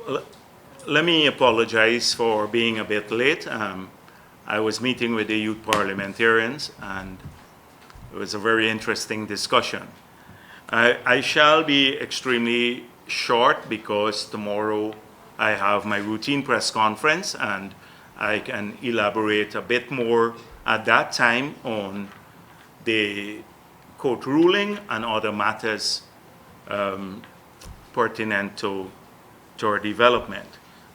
L- Let me apologize for being a bit late. I was meeting with the youth parliamentarians, and it was a very interesting discussion. I shall be extremely short because tomorrow I have my routine press conference, and I can elaborate a bit more at that time on the court ruling and other matters pertinent to our development.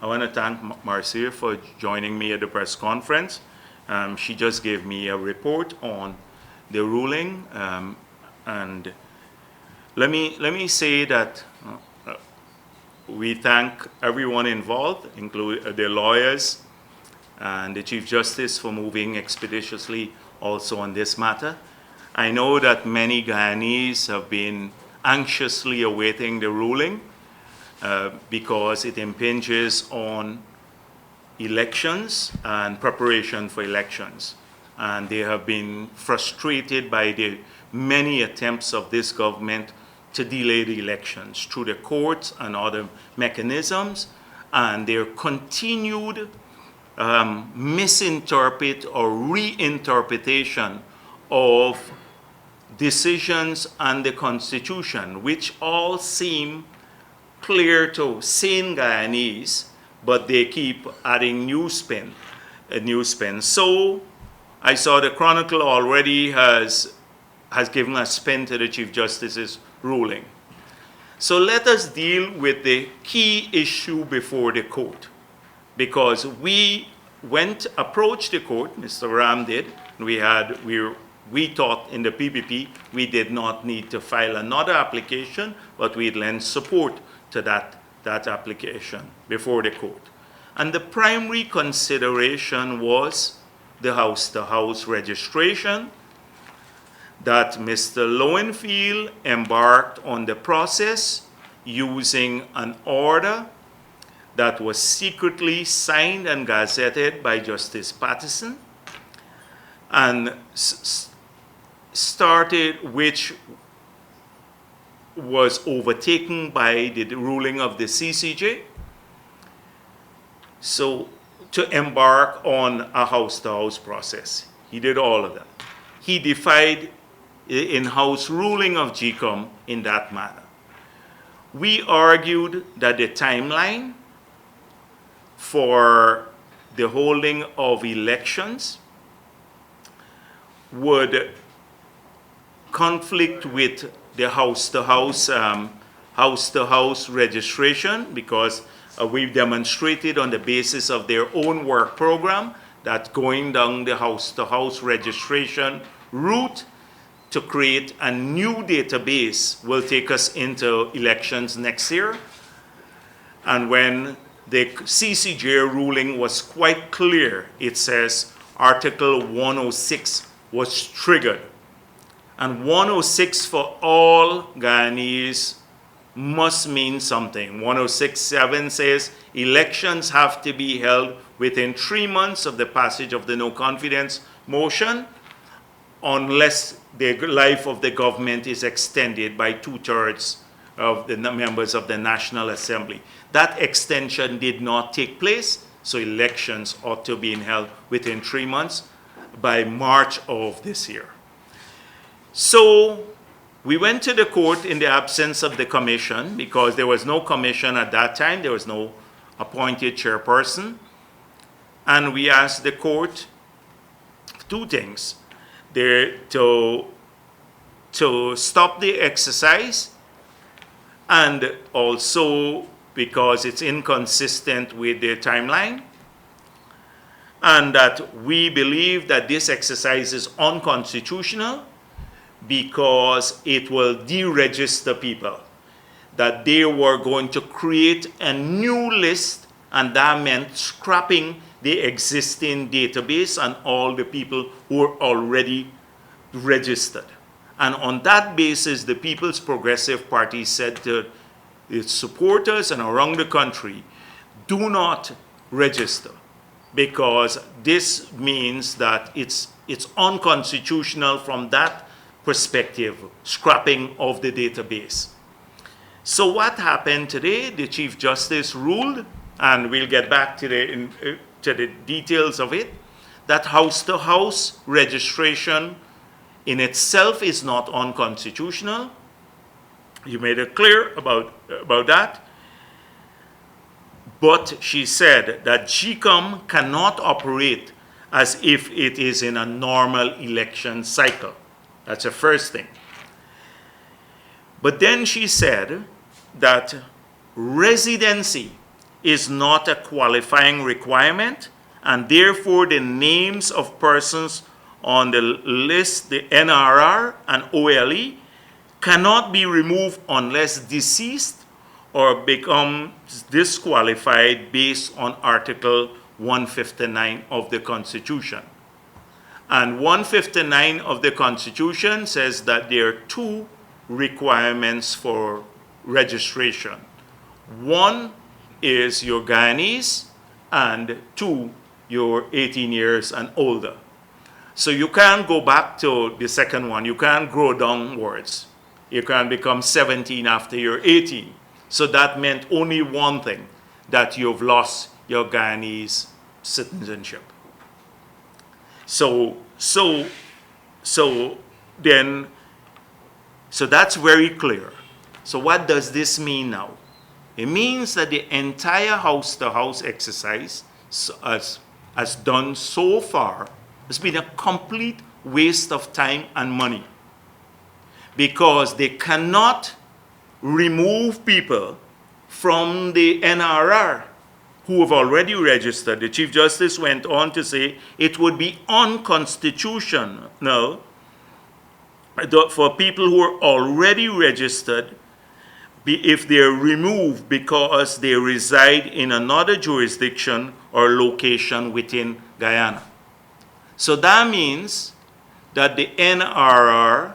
I want to thank Marcia for joining me at the press conference. She just gave me a report on the ruling, and let me say that we thank everyone involved, including the lawyers and the Chief Justice, for moving expeditiously also on this matter. I know that many Guyanese have been anxiously awaiting the ruling because it impinges on elections and preparation for elections. And they have been frustrated by the many attempts of this government to delay the elections through the courts and other mechanisms, and their continued misinterpret or reinterpretation of decisions and the Constitution, which all seem clear to sane Guyanese, but they keep adding new spin. So I saw the Chronicle already has given a spin to the Chief Justice's ruling. So let us deal with the key issue before the court, because we approached the court, Mr. Ram did, we thought in the PPP we did not need to file another application, but we'd lend support to that application before the court. And the primary consideration was the house-to-house registration, that Mr. Lowenfield embarked on the process using an order that was secretly signed and gazetted by Justice Patterson, and which was overtaken by the ruling of the CCJ. So to embark on a house-to-house process. He did all of that. He defied the in-house ruling of GCOM in that manner. We argued that the timeline for the holding of elections would conflict with the house-to-house registration, because we've demonstrated on the basis of their own work program that going down the house-to-house registration route to create a new database will take us into elections next year. And when the CCJ ruling was quite clear, it says Article 106 was triggered. And 106 for all Guyanese must mean something. 106.7 says elections have to be held within 3 months of the passage of the no confidence motion, unless the life of the government is extended by 2/3 of the members of the National Assembly. That extension did not take place, so elections ought to be held within 3 months by March of this year. So we went to the court in the absence of the commission, because there was no commission at that time, there was no appointed chairperson, and we asked the court two things. To stop the exercise, and also because it's inconsistent with the timeline, and that we believe that this exercise is unconstitutional because it will deregister people, that they were going to create a new list, and that meant scrapping the existing database and all the people who are already registered. And on that basis, the People's Progressive Party said to its supporters and around the country, do not register, because this means that it's unconstitutional from that perspective, scrapping of the database. So what happened today? The Chief Justice ruled, and we'll get back to the details of it, that house-to-house registration in itself is not unconstitutional. You made it clear about that. But she said that GCOM cannot operate as if it is in a normal election cycle. That's the first thing. But then she said that residency is not a qualifying requirement, and therefore the names of persons on the list, the NRR and OLE, cannot be removed unless deceased or becomes disqualified based on Article 159 of the Constitution. And 159 of the Constitution says that there are two requirements for registration. One is your Guyanese, and two, you're 18 years and older. So you can't go back to the second one. You can't grow downwards. You can't become 17 after you're 18. So that meant only one thing, that you've lost your Guyanese citizenship. So that's very clear. So what does this mean now? It means that the entire house-to-house exercise as done so far has been a complete waste of time and money, because they cannot remove people from the NRR who have already registered. The Chief Justice went on to say it would be unconstitutional for people who are already registered if they're removed because they reside in another jurisdiction or location within Guyana. So that means that the NRR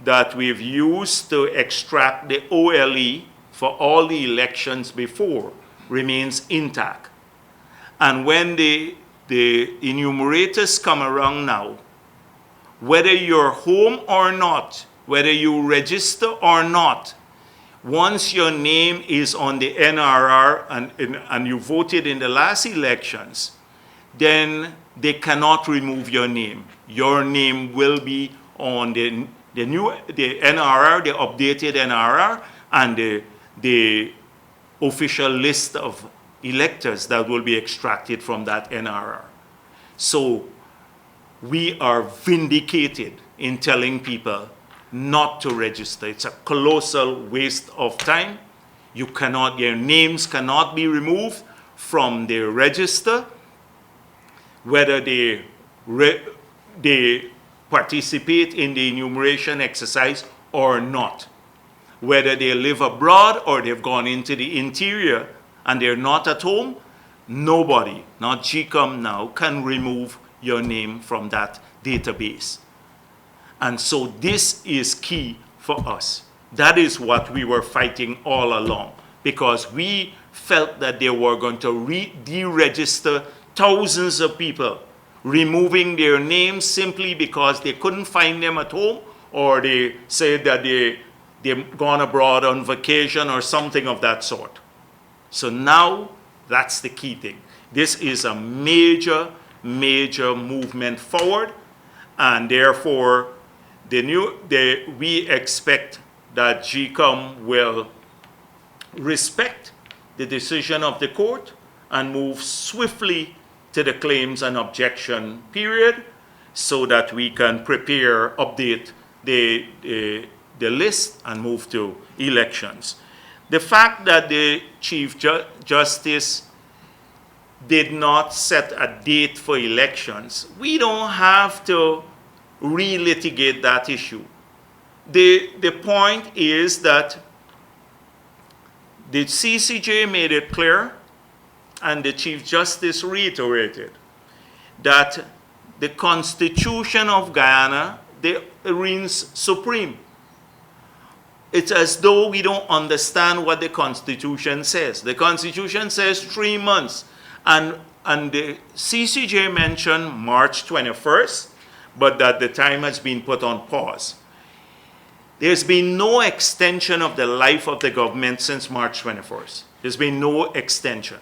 that we've used to extract the OLE for all the elections before remains intact. And when the enumerators come around now, whether you're home or not, whether you register or not, once your name is on the NRR and you voted in the last elections, then they cannot remove your name. Your name will be on the NRR, the updated NRR, and the official list of electors that will be extracted from that NRR. So we are vindicated in telling people not to register. It's a colossal waste of time. Their names cannot be removed from the register, whether they participate in the enumeration exercise or not. Whether they live abroad or they've gone into the interior and they're not at home, nobody, not GCOM now, can remove your name from that database. And so this is key for us. That is what we were fighting all along, because we felt that they were going to deregister thousands of people, removing their names simply because they couldn't find them at home, or they said that they've gone abroad on vacation or something of that sort. So now that's the key thing. This is a major, major movement forward, and therefore we expect that GCOM will respect the decision of the court and move swiftly to the claims and objection period, so that we can update the list and move to elections. The fact that the Chief Justice did not set a date for elections, we don't have to relitigate that issue. The point is that the CCJ made it clear, and the Chief Justice reiterated, that the Constitution of Guyana reigns supreme. It's as though we don't understand what the Constitution says. The Constitution says 3 months, and the CCJ mentioned March 21st, but that the time has been put on pause. There's been no extension of the life of the government since March 21st. There's been no extension.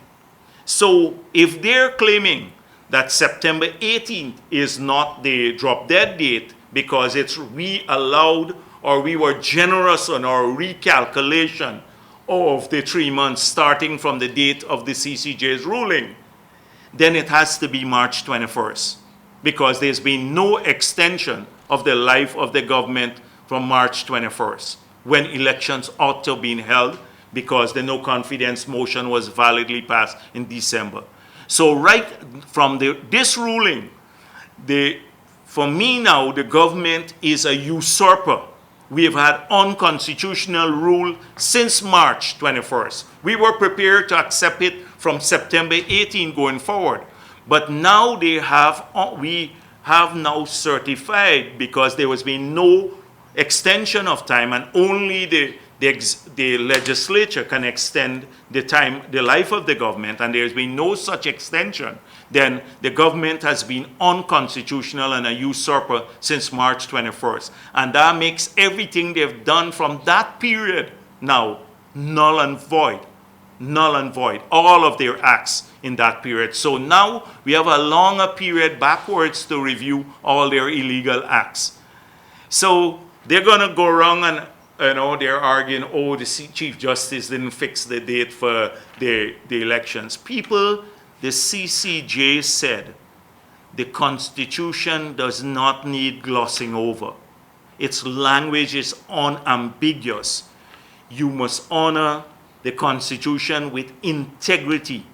So if they're claiming that September 18th is not the drop dead date because we allowed or we were generous on our recalculation of the 3 months starting from the date of the CCJ's ruling, then it has to be March 21st because there's been no extension of the life of the government from March 21st when elections ought to have been held because the no confidence motion was validly passed in December. So right from this ruling, for me now, the government is a usurper. We have had unconstitutional rule since March 21st. We were prepared to accept it from September 18 going forward. But now we have now certified, because there has been no extension of time and only the legislature can extend the life of the government, and there's been no such extension, then the government has been unconstitutional and a usurper since March 21st. And that makes everything they've done from that period now null and void. Null and void. All of their acts in that period. So now we have a longer period backwards to review all their illegal acts. So they're going to go around and they're arguing, oh, the Chief Justice didn't fix the date for the elections. People, the CCJ said the Constitution does not need glossing over. Its language is unambiguous. You must honor the Constitution with integrity.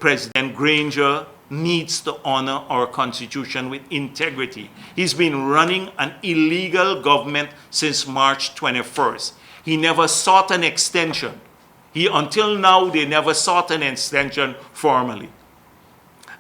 President Granger needs to honor our Constitution with integrity. He's been running an illegal government since March 21st. He never sought an extension. Until now, they never sought an extension formally.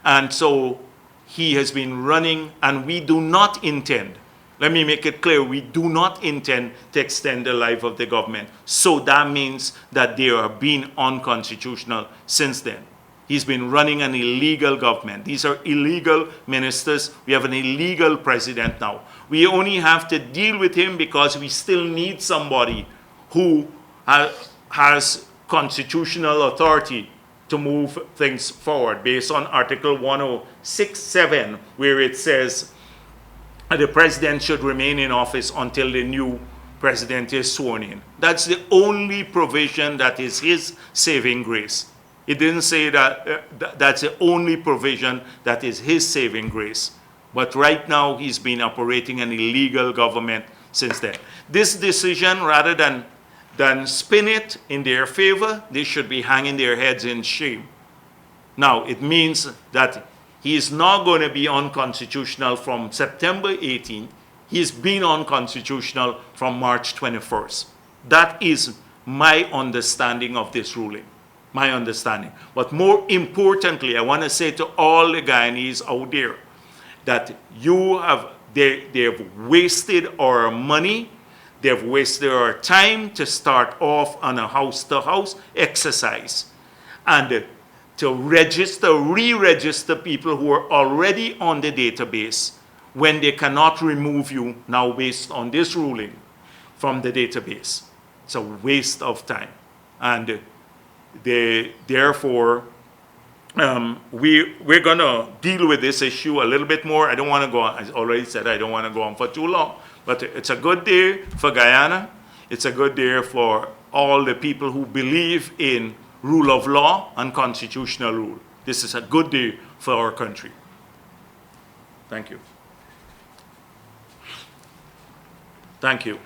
And so he has been running, and we do not intend, let me make it clear, we do not intend to extend the life of the government. So that means that they are being unconstitutional since then. He's been running an illegal government. These are illegal ministers. We have an illegal president now. We only have to deal with him because we still need somebody who has constitutional authority to move things forward based on Article 106.7, where it says the president should remain in office until the new president is sworn in. That's the only provision that is his saving grace. It didn't say that that's the only provision that is his saving grace. But right now, he's been operating an illegal government since then. This decision, rather than spin it in their favor, they should be hanging their heads in shame. Now, it means that he is not going to be unconstitutional from September 18th. He's been unconstitutional from March 21st. That is my understanding of this ruling. My understanding. But more importantly, I want to say to all the Guyanese out there that they have wasted our money, they have wasted our time to start off on a house-to-house exercise and to re-register people who are already on the database when they cannot remove you now based on this ruling from the database. It's a waste of time. And therefore, we're going to deal with this issue a little bit more. I don't want to go on, as I already said, I don't want to go on for too long. But it's a good day for Guyana. It's a good day for all the people who believe in rule of law and constitutional rule. This is a good day for our country. Thank you. Thank you.